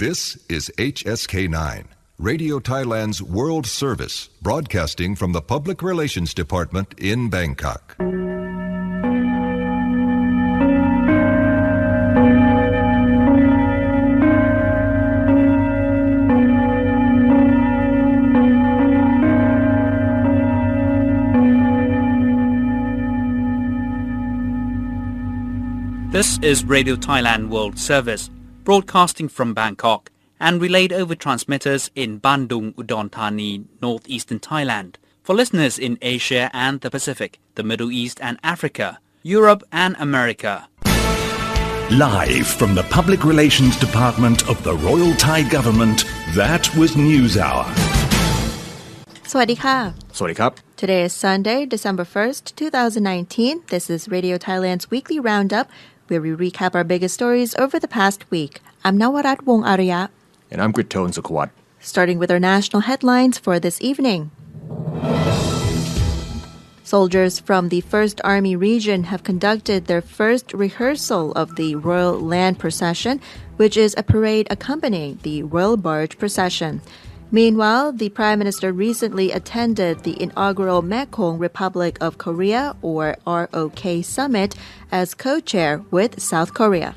This is HSK9, Radio Thailand's World Service, broadcasting from the Public Relations Department in Bangkok. This is Radio Thailand World Service, broadcasting from Bangkok and relayed over transmitters in Bandung, Udon, Thani, northeastern Thailand. For listeners in Asia and the Pacific, the Middle East and Africa, Europe and America. Live from the Public Relations Department of the Royal Thai Government, that was News Hour. สวัสดีค่ะ สวัสดีครับ Today is Sunday, December 1st, 2019. This is Radio Thailand's weekly roundup, where we recap our biggest stories over the past week. I'm Nawarat Wong Arya. And I'm Gritton Sukwat. Starting with our national headlines for this evening. Soldiers from the 1st Army Region have conducted their first rehearsal of the Royal Land Procession, which is a parade accompanying the Royal Barge Procession. Meanwhile, the Prime Minister recently attended the inaugural Mekong Republic of Korea, or ROK Summit, as co-chair with South Korea.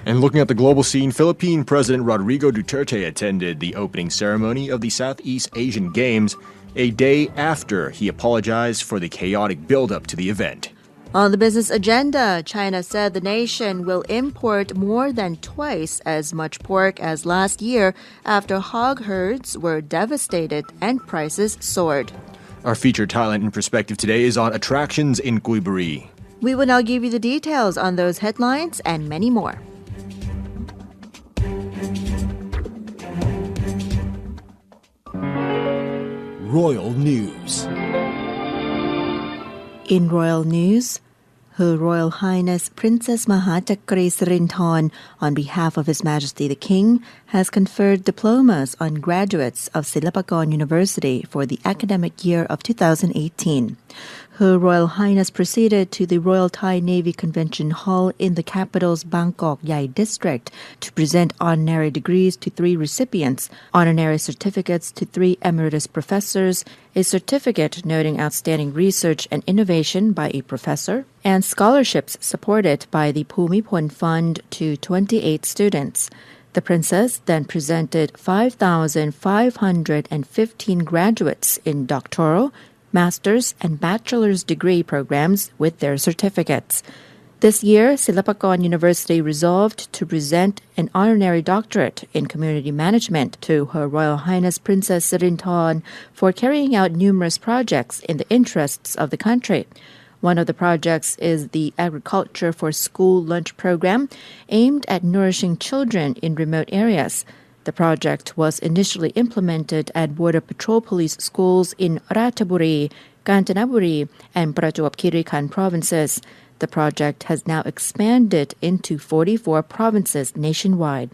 And looking at the global scene, Philippine President Rodrigo Duterte attended the opening ceremony of the Southeast Asian Games a day after he apologized for the chaotic build-up to the event. On the business agenda, China said the nation will import more than twice as much pork as last year after hog herds were devastated and prices soared. Our feature Thailand in Perspective today is on attractions in Gui Buri. We will now give you the details on those headlines and many more. Royal News. In royal news, Her Royal Highness Princess Mahachakri Sirinthorn, on behalf of His Majesty the King, has conferred diplomas on graduates of Silpakorn University for the academic year of 2018. Her Royal Highness proceeded to the Royal Thai Navy Convention Hall in the capital's Bangkok Yai district to present honorary degrees to 3 recipients, honorary certificates to 3 emeritus professors, a certificate noting outstanding research and innovation by a professor, and scholarships supported by the Bhumipol Fund to 28 students. The princess then presented 5,515 graduates in doctoral, master's and bachelor's degree programs with their certificates. This year, Silpakorn University resolved to present an honorary doctorate in community management to Her Royal Highness Princess Sirinthorn for carrying out numerous projects in the interests of the country. One of the projects is the Agriculture for School Lunch program, aimed at nourishing children in remote areas. The project was initially implemented at Border Patrol Police schools in Ratchaburi, Kanchanaburi, and Prachuap Khiri Khan provinces. The project has now expanded into 44 provinces nationwide.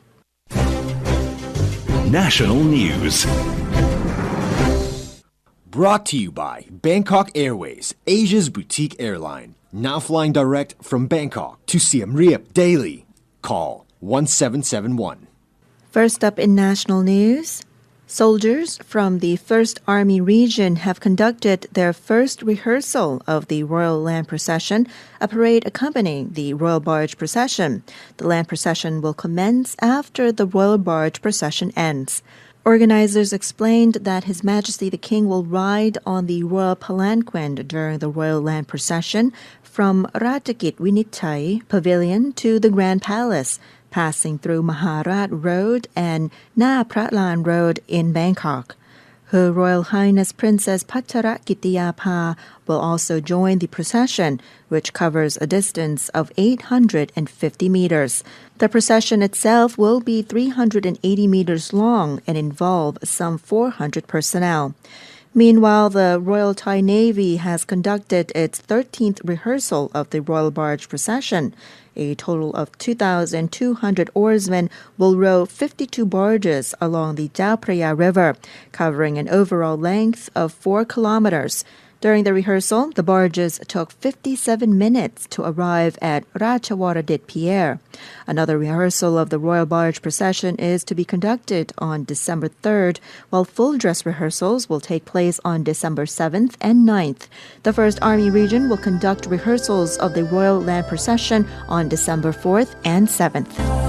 National News. Brought to you by Bangkok Airways, Asia's boutique airline. Now flying direct from Bangkok to Siem Reap daily. Call 1771. First up in national news, soldiers from the 1st Army Region have conducted their first rehearsal of the Royal Land Procession, a parade accompanying the Royal Barge Procession. The Land Procession will commence after the Royal Barge Procession ends. Organizers explained that His Majesty the King will ride on the Royal Palanquin during the Royal Land Procession from Rajagit Winithai Pavilion to the Grand Palace, passing through Maharat Road and Na Pratlan Road in Bangkok. Her Royal Highness Princess Pacharakitiyapha will also join the procession, which covers a distance of 850 meters. The procession itself will be 380 meters long and involve some 400 personnel. Meanwhile, the Royal Thai Navy has conducted its 13th rehearsal of the Royal Barge Procession. A total of 2,200 oarsmen will row 52 barges along the Chao Phraya River, covering an overall length of 4 kilometers. During the rehearsal, the barges took 57 minutes to arrive at Ratchawaradit Pier. Another rehearsal of the royal barge procession is to be conducted on December 3rd, while full dress rehearsals will take place on December 7th and 9th. The 1st Army Region will conduct rehearsals of the royal land procession on December 4th and 7th.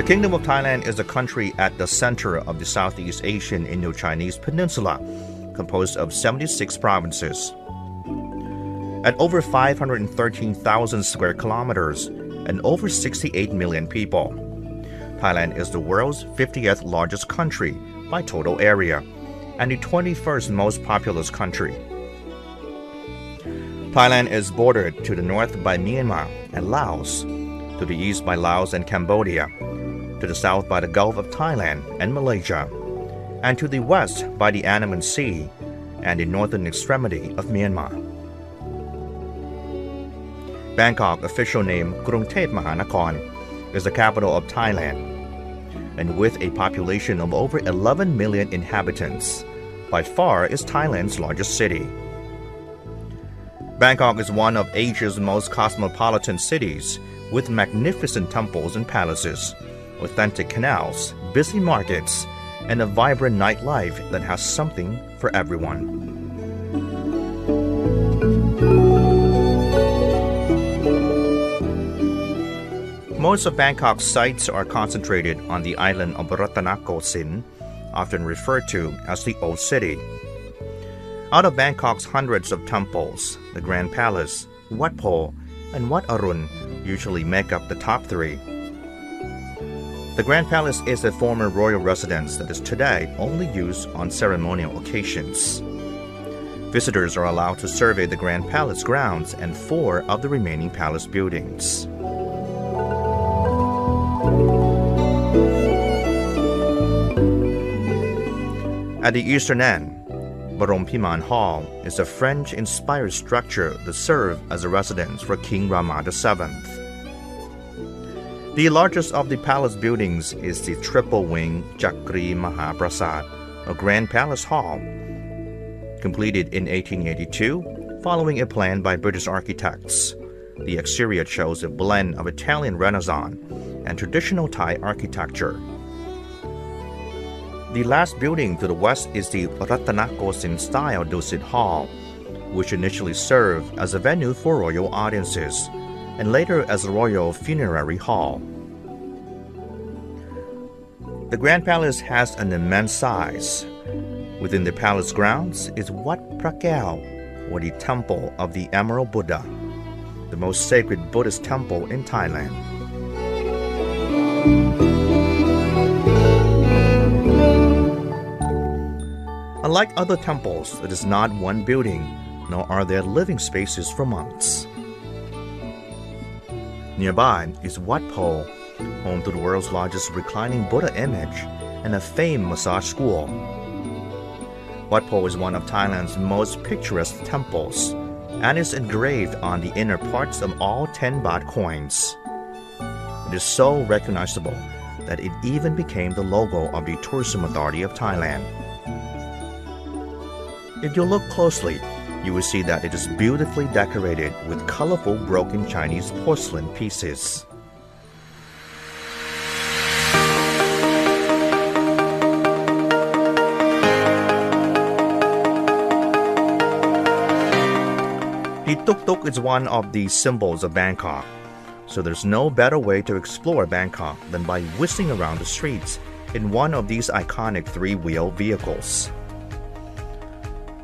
Kingdom of Thailand is a country at the center of the Southeast Asian Indo-Chinese Peninsula, composed of 76 provinces. At over 513,000 square kilometers and over 68 million people, Thailand is the world's 50th largest country by total area and the 21st most populous country. Thailand is bordered to the north by Myanmar and Laos, to the east by Laos and Cambodia, to the south by the Gulf of Thailand and Malaysia, and to the west by the Andaman Sea and the northern extremity of Myanmar. Bangkok, official name Krungthep Mahanakhon, is the capital of Thailand, and with a population of over 11 million inhabitants, by far is Thailand's largest city. Bangkok is one of Asia's most cosmopolitan cities, with magnificent temples and palaces, authentic canals, busy markets, and a vibrant nightlife that has something for everyone. Most of Bangkok's sites are concentrated on the island of Rattanakosin, often referred to as the Old City. Out of Bangkok's hundreds of temples, the Grand Palace, Wat Po, and Wat Arun usually make up the top three. The Grand Palace is a former royal residence that is today only used on ceremonial occasions. Visitors are allowed to survey the Grand Palace grounds and 4 of the remaining palace buildings. At the eastern end, Barompiman Hall is a French-inspired structure that served as a residence for King Rama VII. The largest of the palace buildings is the triple-wing Chakri Mahaprasad, a grand palace hall, completed in 1882 following a plan by British architects. The exterior shows a blend of Italian Renaissance and traditional Thai architecture. The last building to the west is the Rattanakosin-style Dusit Hall, which initially served as a venue for royal audiences, and later as a royal funerary hall. The Grand Palace has an immense size. Within the palace grounds is Wat Prakeo, or the Temple of the Emerald Buddha, the most sacred Buddhist temple in Thailand. Unlike other temples, it is not one building, nor are there living spaces for monks. Nearby is Wat Po, home to the world's largest reclining Buddha image and a famed massage school. Wat Po is one of Thailand's most picturesque temples and is engraved on the inner parts of all 10 baht coins. It is so recognizable that it even became the logo of the Tourism Authority of Thailand. If you look closely, you will see that it is beautifully decorated with colorful broken Chinese porcelain pieces. The tuk-tuk is one of the symbols of Bangkok, so there's no better way to explore Bangkok than by whizzing around the streets in one of these iconic 3-wheel vehicles.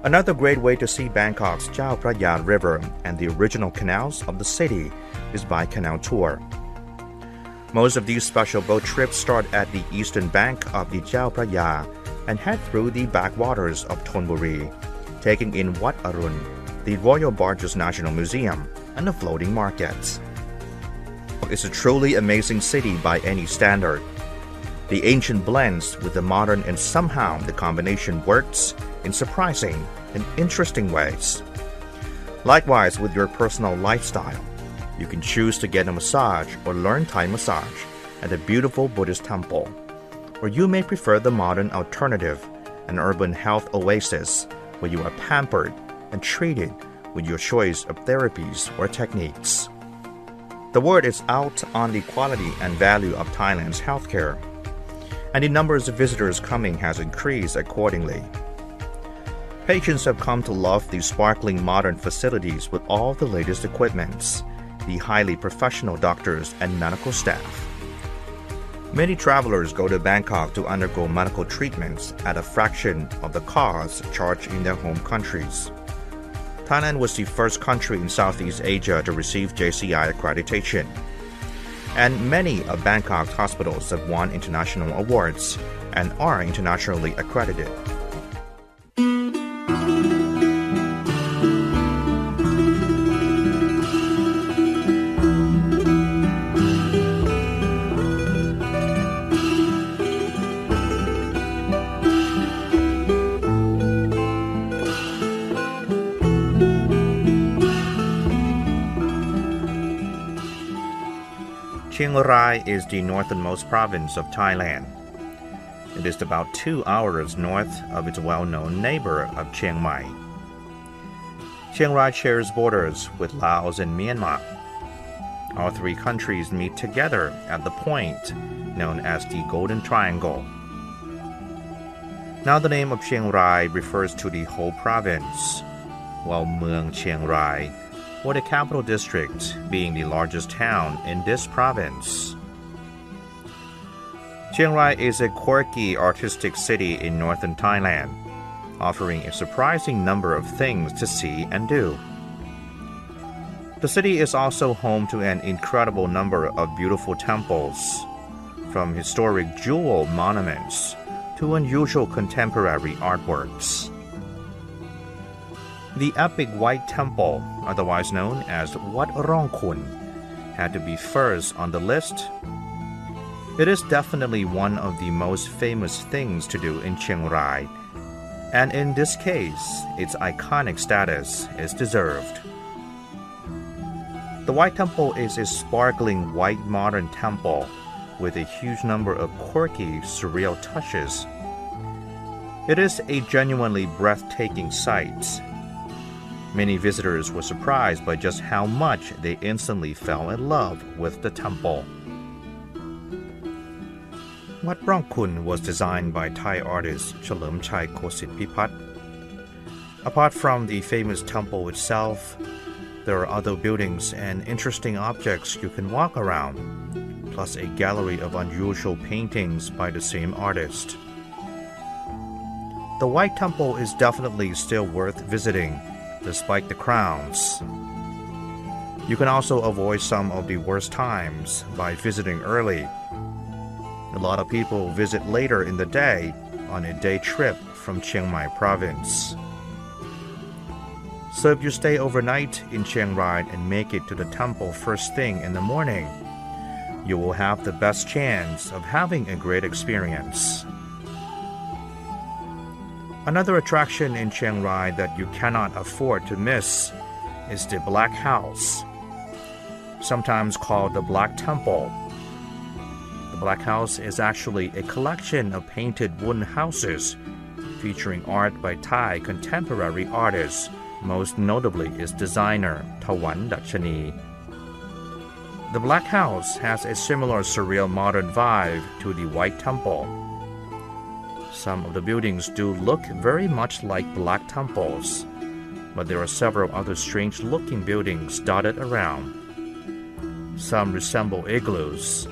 Another great way to see Bangkok's Chao Phraya River and the original canals of the city is by canal tour. Most of these special boat trips start at the eastern bank of the Chao Phraya and head through the backwaters of Thonburi, taking in Wat Arun, the Royal Barges National Museum, and the floating markets. It's a truly amazing city by any standard. The ancient blends with the modern, and somehow the combination works in surprising and interesting ways. Likewise, with your personal lifestyle, you can choose to get a massage or learn Thai massage at a beautiful Buddhist temple, or you may prefer the modern alternative, an urban health oasis where you are pampered and treated with your choice of therapies or techniques. The word is out on the quality and value of Thailand's healthcare, and the numbers of visitors coming has increased accordingly. Patients have come to love the sparkling modern facilities with all the latest equipments, the highly professional doctors and medical staff. Many travelers go to Bangkok to undergo medical treatments at a fraction of the cost charged in their home countries. Thailand was the first country in Southeast Asia to receive JCI accreditation. And many of Bangkok's hospitals have won international awards and are internationally accredited. Chiang Rai is the northernmost province of Thailand. It is about 2 hours north of its well-known neighbor of Chiang Mai. Chiang Rai shares borders with Laos and Myanmar. All three countries meet together at the point known as the Golden Triangle. Now the name of Chiang Rai refers to the whole province, while Mueang Chiang Rai, or the capital district, being the largest town in this province. Chiang Rai is a quirky artistic city in northern Thailand, offering a surprising number of things to see and do. The city is also home to an incredible number of beautiful temples, from historic jewel monuments to unusual contemporary artworks. The epic White Temple, otherwise known as Wat Rong Khun, had to be first on the list. It is definitely one of the most famous things to do in Chiang Rai, and in this case, its iconic status is deserved. The White Temple is a sparkling white modern temple with a huge number of quirky, surreal touches. It is a genuinely breathtaking sight. Many visitors were surprised by just how much they instantly fell in love with the temple. Wat Rong Khun was designed by Thai artist Chalermchai Kositpipat. Apart from the famous temple itself, there are other buildings and interesting objects you can walk around, plus a gallery of unusual paintings by the same artist. The White Temple is definitely still worth visiting, despite the crowds. You can also avoid some of the worst times by visiting early. A lot of people visit later in the day on a day trip from Chiang Mai province. So if you stay overnight in Chiang Rai and make it to the temple first thing in the morning, you will have the best chance of having a great experience. Another attraction in Chiang Rai that you cannot afford to miss is the Black House, sometimes called the Black Temple. The Black House is actually a collection of painted wooden houses featuring art by Thai contemporary artists, most notably its designer, Thawan Dachani. The Black House has a similar surreal modern vibe to the White Temple. Some of the buildings do look very much like black temples, but there are several other strange-looking buildings dotted around. Some resemble igloos,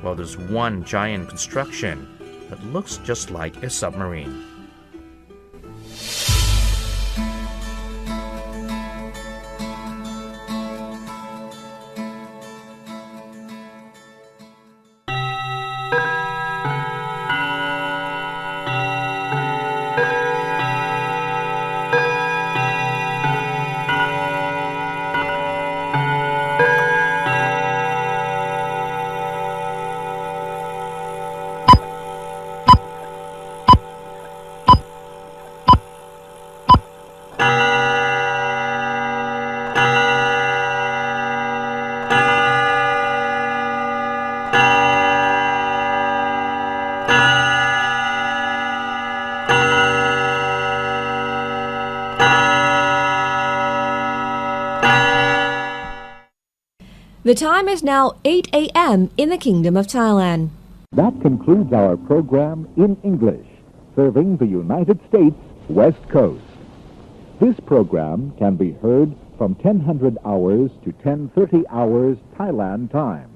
while there's one giant construction that looks just like a submarine. The time is now 8 a.m. in the Kingdom of Thailand. That concludes our program in English, serving the United States West Coast. This program can be heard from 1000 hours to 10:30 hours Thailand time,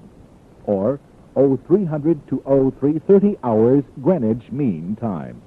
or 0300 to 0330 hours Greenwich Mean Time.